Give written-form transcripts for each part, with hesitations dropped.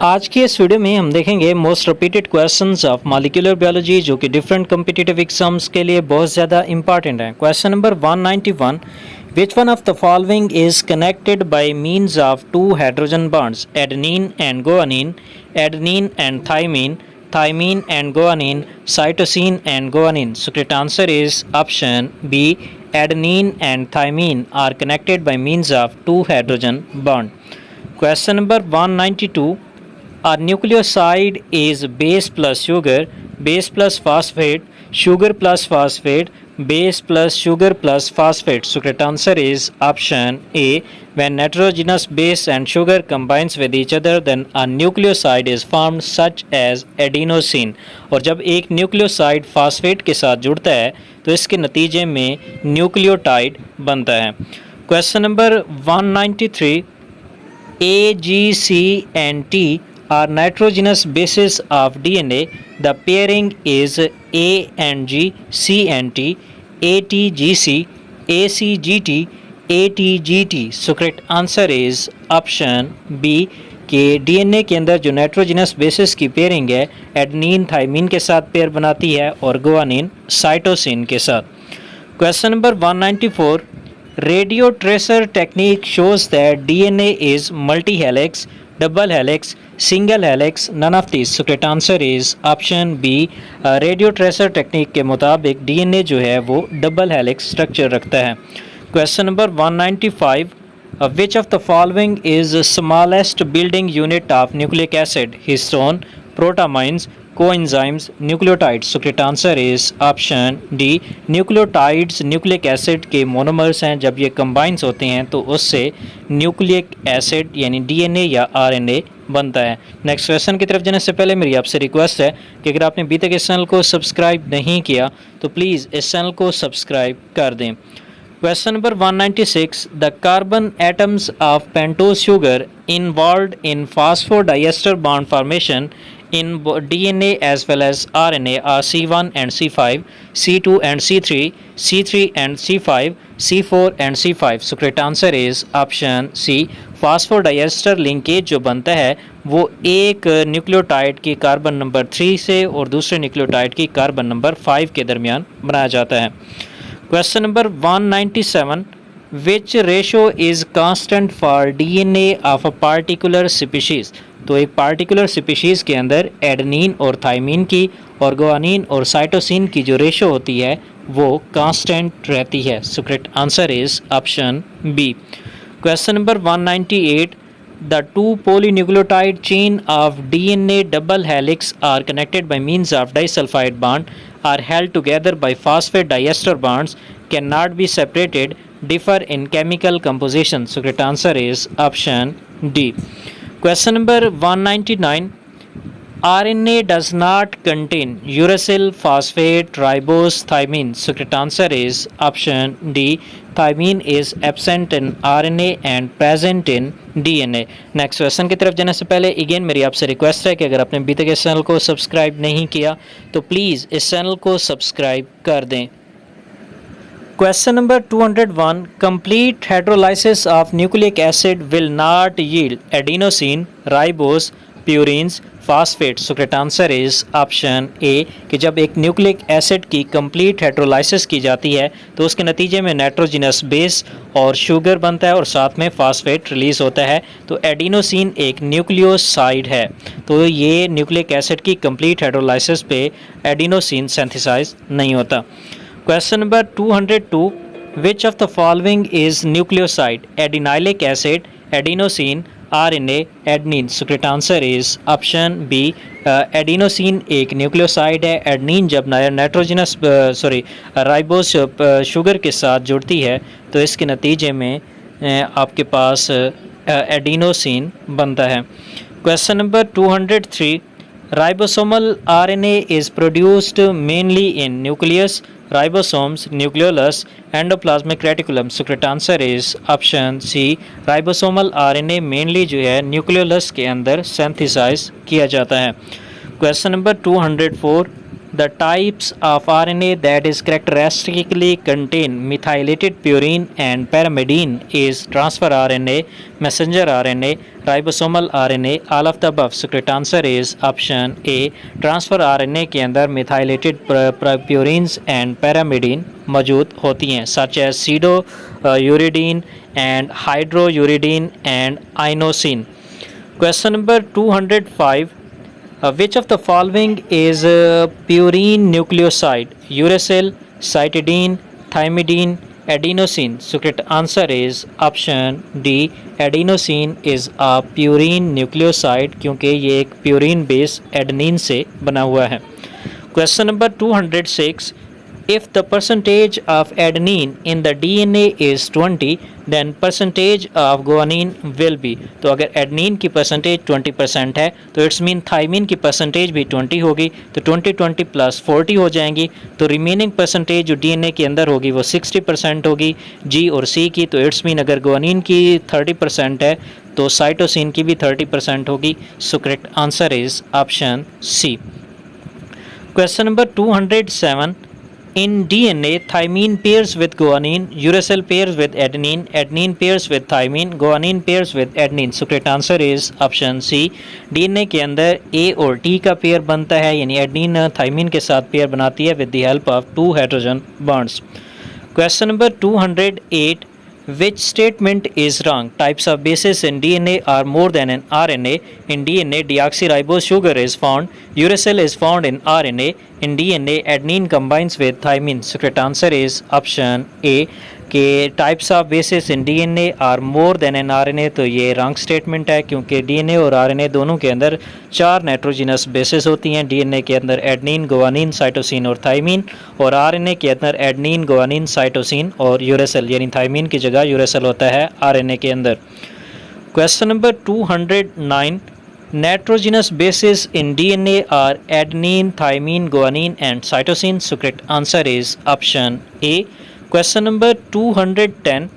आज की इस वीडियो में हम देखेंगे most repeated questions of molecular biology जो कि डिफरेंट कॉम्पिटिटिव एग्जाम्स के लिए बहुत ज़्यादा इंपॉर्टेंट है। Question number 191, which one of the following is connected by means of two hydrogen bonds adenine and guanine, adenine and thymine, thymine and guanine, cytosine and guanine. So correct answer is option B. Adenine and thymine are connected by means of two hydrogen bond. Question number 192. A nucleoside is base plus sugar, base plus phosphate, sugar plus phosphate, base plus sugar plus phosphate. So correct answer is option A. When nitrogenous base and sugar combines with each other, then a nucleoside is formed such as adenosine. और जब एक nucleoside phosphate के साथ जुड़ता है तो इसके नतीजे में न्यूक्लियोटाइड बनता है। Question number 193, A, G, C and T are nitrogenous bases of DNA. The pairing is A and G, C and T, ATGC, ACGT, ATGT. So correct answer is option B कि DNA के अंदर जो nitrogenous bases की pairing है adenine thymine के साथ pair बनाती है और गुआनिन साइटोसिन के साथ। Question number 194, radio tracer technique shows that DNA is multi helix, double helix, single helix, none of this. So correct answer is option B. Radio tracer technique के मुताबिक DNA जो है वो डबल हेलिक्स स्ट्रक्चर रखता है। Question number 195, which of the following is the smallest building unit of nucleic acid? Histone, protamines, coenzymes, nucleotides. So correct answer is option D. Nucleotides nucleic acid के monomers हैं, जब ये combines होते हैं तो उससे न्यूक्लिक एसिड यानी DNA या आरएनए बनता है। नेक्स्ट क्वेश्चन की तरफ जाने से पहले मेरी आपसे रिक्वेस्ट है कि अगर आपने अभी तक इस चैनल को सब्सक्राइब नहीं किया तो प्लीज़ इस चैनल को सब्सक्राइब कर दें। Question number 196, the carbon atoms of pentose sugar involved in phosphodiester bond formation in DNA as well as RNA are C1 and C5, C2 and C3, C3 and C5, C4 and C5. So correct answer is option C. फास्फोडाइएस्टर linkage जो बनता है वो एक nucleotide की carbon number 3 से और दूसरे nucleotide की कार्बन नंबर 5 के दरमियान बनाया जाता है। Question number 197, which ratio is constant for DNA of a particular species? तो एक पार्टिकुलर स्पीशीज़ के अंदर एडेनिन और थाइमिन की और गुआनिन और साइटोसिन की जो रेशो होती है वो कांस्टेंट रहती है। So correct answer is option B. Question number 198, the two polynucleotide chain of DNA double helix are connected by means of disulfide bond, are held together by phosphate diester bonds, cannot be separated, differ in chemical composition. So correct answer is option D. Question number 199, RNA does not contain uracil, phosphate, ribose, thymine. So correct answer is option D. Thymine is absent in RNA and present in DNA. Next question की तरफ जाने से पहले again मेरी आपसे request है कि अगर आपने अभी तक इस चैनल को सब्सक्राइब नहीं किया तो प्लीज़ इस चैनल को सब्सक्राइब कर दें। Question number 201, complete hydrolysis of nucleic acid will not yield adenosine, ribose, purines, phosphate. So correct answer is option ए कि जब एक न्यूक्लिक एसिड की कंप्लीट हाइड्रोलाइसिस की जाती है तो उसके नतीजे में नाइट्रोजनस बेस और शुगर बनता है और साथ में फास्फेट रिलीज होता है। तो एडिनोसिन एक न्यूक्लियोसाइड है, तो ये न्यूक्लिक एसिड की कंप्लीट हाइड्रोलाइसिस पे एडिनोसिन सिंथेसाइज नहीं होता। Question number 202, which of the following is nucleoside? Adenylic acid, adenosine, RNA, adenine. So correct answer is option B. Adenosine एक न्यूक्लियोसाइड है। एडनिन जब नाइट्रोजनस राइबोस शुगर के साथ जुड़ती है तो इसके नतीजे में आपके पास एडिनोसिन बनता है। Question number 203, ribosomal RNA is produced mainly in nucleus, ribosomes, nucleolus, endoplasmic reticulum. So correct answer is option C. Ribosomal RNA mainly जो है न्यूक्लियोलस के अंदर सिंथेसाइज किया जाता है। Question number 204, the types of RNA that is characteristically contain methylated purine and pyrimidine is transfer RNA, messenger RNA, ribosomal RNA, all of the above. So correct answer is option A. Transfer RNA के अंदर methylated purines and pyrimidine मौजूद होती हैं, such as pseudo uridine and hydrouridine and inosine. Question number 205. Which of the following is purine nucleoside? Uracil, cytidine, thymidine, adenosine. So correct answer is option D. Adenosine is a purine nucleoside क्योंकि ये एक purine base adenine से बना हुआ है। Question number 206. If the percentage of adenine in the DNA is 20, then percentage of guanine will be। तो अगर adenine की परसेंटेज 20% है तो इट्स मीन थाइमिन की परसेंटेज भी 20 होगी, तो 20 प्लस 40 हो जाएंगी, तो रिमेनिंग परसेंटेज जो डीएनए के अंदर होगी वो 60% होगी जी और सी की। तो इट्स मीन अगर गुआनिन की 30% है तो साइटोसिन की भी 30% होगी। So correct answer is option C. Question number 207. In DNA, thymine pairs with guanine, uracil pairs with adenine, adenine pairs with thymine, guanine pairs with adenine. So correct answer is option C. DNA के अंदर A और T का pair बनता है, यानी adenine thymine के साथ pair बनाती है with the help of 2 hydrogen bonds. Question number 208. Which statement is wrong? Types of bases in DNA are more than in RNA. In DNA, deoxyribose sugar is found. Uracil is found in RNA. In DNA, adenine combines with thymine. So correct answer is option A. कि types of bases in DNA are more than in RNA, तो ये wrong statement है क्योंकि DNA और RNA दोनों के अंदर 4 nitrogenous basis होती हैं। डीएनए के अंदर एडनिन, गुआनिन, साइटोसिन और थाइमिन, और आरएनए के अंदर एडनिन, गुआनिन, साइटोसिन और यूरेसिल, यानी थाइमिन की जगह यूरेसिल होता है आरएनए के अंदर। Question number 209. Nitrogenous bases in DNA are adenine, thymine, guanine and cytosine. So correct answer is option A. Question number 210.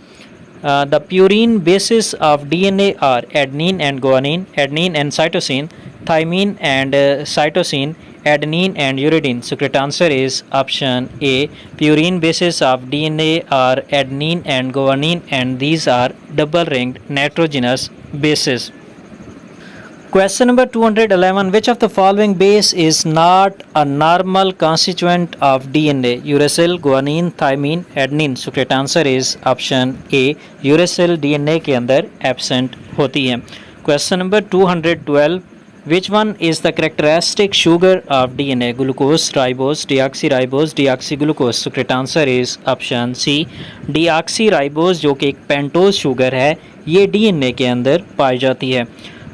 The purine bases of DNA are adenine and guanine, adenine and cytosine, thymine and cytosine, adenine and uridine. So correct answer is option A. Purine bases of DNA are adenine and guanine, and these are double ringed nitrogenous bases. Question number 211. Which of the following base is not a normal constituent of DNA? Uracil, guanine, thymine, adenine. So correct answer is option A. Uracil DNA के अंदर absent होती है। Question number 212. Which one is the characteristic sugar of DNA? Glucose, ribose, deoxyribose, deoxyglucose. So correct answer is option C. Deoxyribose जो कि एक pentose sugar है, ये DNA के अंदर पाई जाती है।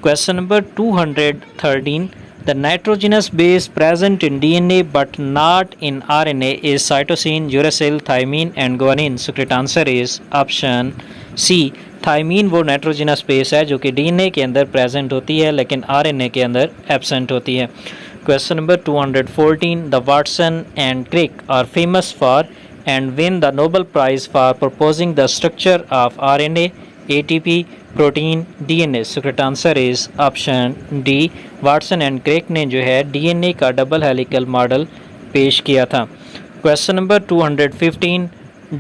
Question number 213. The nitrogenous base present in DNA but not in RNA is cytosine, uracil, thymine and guanine. So correct answer is option C. Thymine वो नाइट्रोजिनस बेस है जो कि DNA के अंदर प्रेजेंट होती है लेकिन RNA के अंदर एब्सेंट होती है। Question number 214. The Watson and Crick are famous for and win the Nobel Prize for proposing the structure of RNA, ATP, protein, DNA. So correct answer is option D. Watson and Crick ने जो है DNA का double helical model पेश किया था। Question number 215.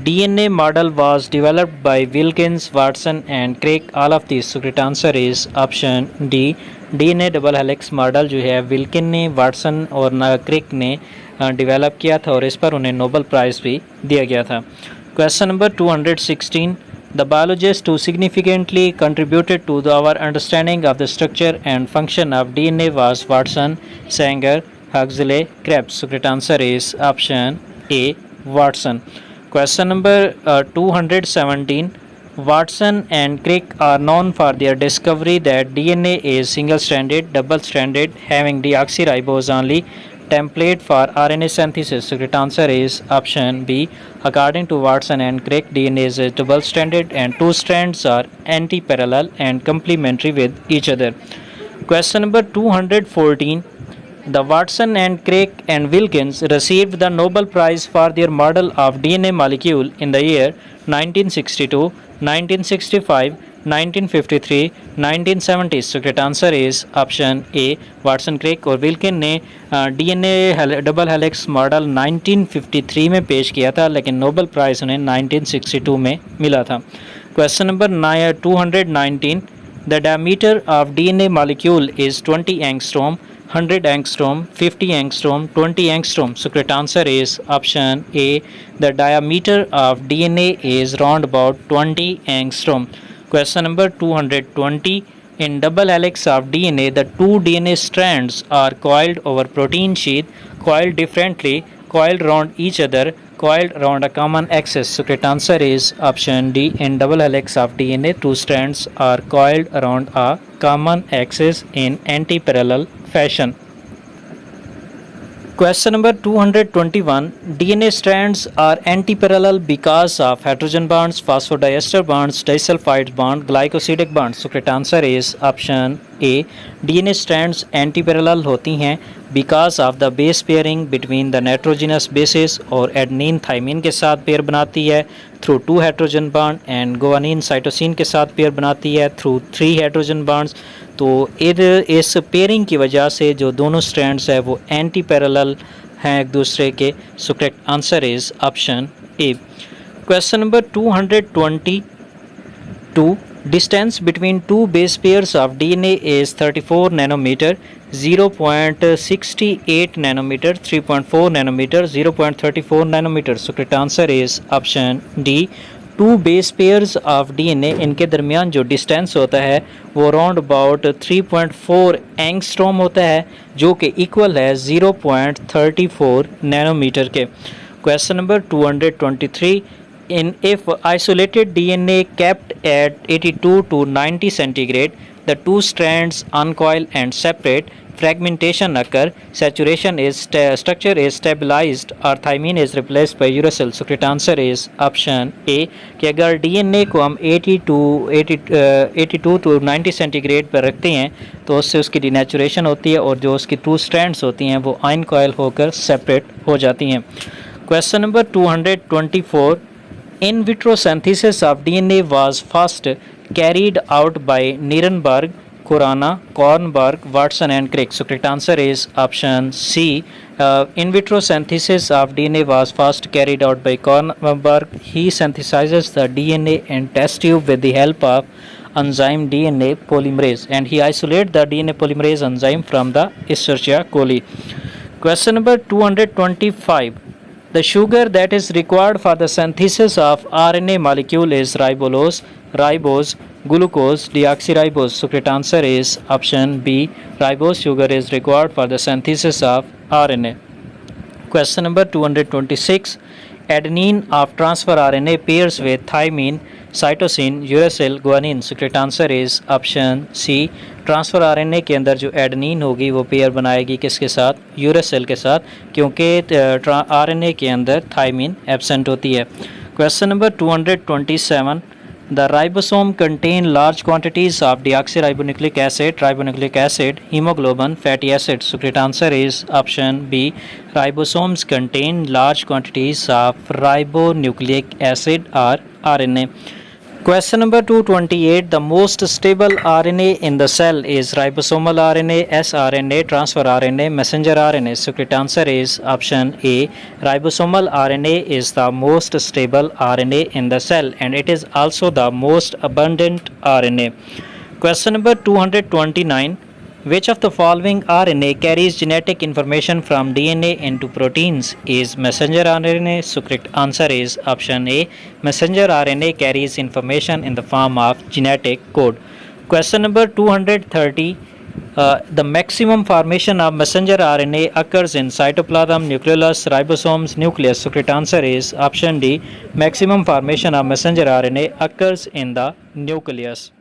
DNA model was developed by Wilkins, Watson and Crick, all of this. So correct answer is option D. DNA double helix model जो है Wilkin ने, वाटसन और क्रिक ने डेवलप किया था और इस पर उन्हें नोबेल प्राइज़ भी दिया गया था। Question number 216. The biologist who significantly contributed to our understanding of the structure and function of DNA was Watson, Sanger, Huxley, Krebs. So correct answer is option A, Watson. Question number 217. Watson and Crick are known for their discovery that DNA is single-stranded, double-stranded, having deoxyribose only, template for RNA synthesis. So correct answer is option B. According to Watson and Crick, DNA is double-stranded and 2 strands are anti-parallel and complementary with each other. Question number 214. The Watson and Crick and Wilkins received the Nobel Prize for their model of DNA molecule in the year 1962, 1965, 1953, 1970. So correct answer is option A. Watson, Crick और Wilkin ने DNA double helix model 1953 में पेश किया था लेकिन Nobel prize उन्हें 1962 में मिला था। Question number 219. The diameter of DNA molecule is 20 angstrom, 100 angstrom, 50 angstrom, 20 angstrom. So correct answer is option A. The diameter of DNA is round about 20 angstrom. Question number 220. In double helix of DNA, the two DNA strands are coiled over protein sheath, coiled differently, coiled around each other, coiled around a common axis. So correct answer is option D. In double helix of DNA, two strands are coiled around a common axis in anti-parallel fashion. Question number 221. DNA strands are antiparallel because of hydrogen bonds, phosphodiester bonds, disulfide bond, glycosidic bonds. So correct answer is option A. DNA strands antiparallel होती हैं because of the base pairing between the nitrogenous bases और adenine thymine के साथ pair बनाती है through 2 hydrogen bond and guanine cytosine के साथ pair बनाती है through 3 hydrogen bonds. तो इस पेयरिंग की वजह से जो दोनों स्ट्रैंड्स है वो एंटी पैरेलल हैं एक दूसरे के. सो correct answer is option A. Question number 222. Distance between two base pairs of DNA is 34 nanometer, 0.68 nanometer, 3.4 nanometer, 0.34 nanometer. So correct answer is option D. Two base pairs of DNA इनके दरमियान जो distance होता है वो around about 3.4 angstrom होता है जो कि इक्वल है 0.34 नैनोमीटर के. Question number 223. In if isolated DNA kept at 82 to 90 centigrade, the two strands uncoil and separate, fragmentation occur, saturation is structure is stabilized और thymine is replaced by uracil. So correct answer is option A. कि अगर DNA को हम 82 to 90 centigrade पर रखते हैं तो उससे उसकी डिनेचुरेशन होती है और जो उसकी टू स्ट्रैंड्स होती हैं वो अनकॉइल होकर सेपरेट हो जाती हैं. Question number 224. In vitro synthesis of DNA was first carried out by Nirenberg, Khorana, Kornberg, Watson and Crick. So correct answer is option C. In vitro synthesis of DNA was first carried out by Kornberg. He synthesizes the DNA in test tube with the help of enzyme DNA polymerase and he isolates the DNA polymerase enzyme from the Escherichia coli. Question number 225. The sugar that is required for the synthesis of RNA molecule is ribose, glucose, deoxyribose. So correct answer is option B. Ribose sugar is required for the synthesis of RNA. Question number 226. Adenine of transfer RNA pairs with thymine, cytosine, uracil, guanine. So correct answer is option C. Transfer RNA के अंदर जो adenine होगी वो pair बनाएगी किसके साथ? Uracil के साथ, क्योंकि आरएनए के अंदर थायमिन एब्सेंट होती है. Question number 227. The ribosome contain large quantities of deoxyribonucleic acid, haemoglobin, fatty acid. So correct answer is option B. Ribosomes contain large quantities of ribonucleic acid और RNA. Question number 228. The most stable RNA in the cell is ribosomal RNA, sRNA, transfer RNA, messenger RNA. So correct answer is option A. Ribosomal RNA is the most stable RNA in the cell and it is also the most abundant RNA. Question number 229. Which of the following RNA carries genetic information from DNA into proteins is messenger RNA? So correct answer is option A. Messenger RNA carries information in the form of genetic code. Question number 230. The maximum formation of messenger RNA occurs in cytoplasm, nucleolus, ribosomes, nucleus. So correct answer is option D. Maximum formation of messenger RNA occurs in the nucleus.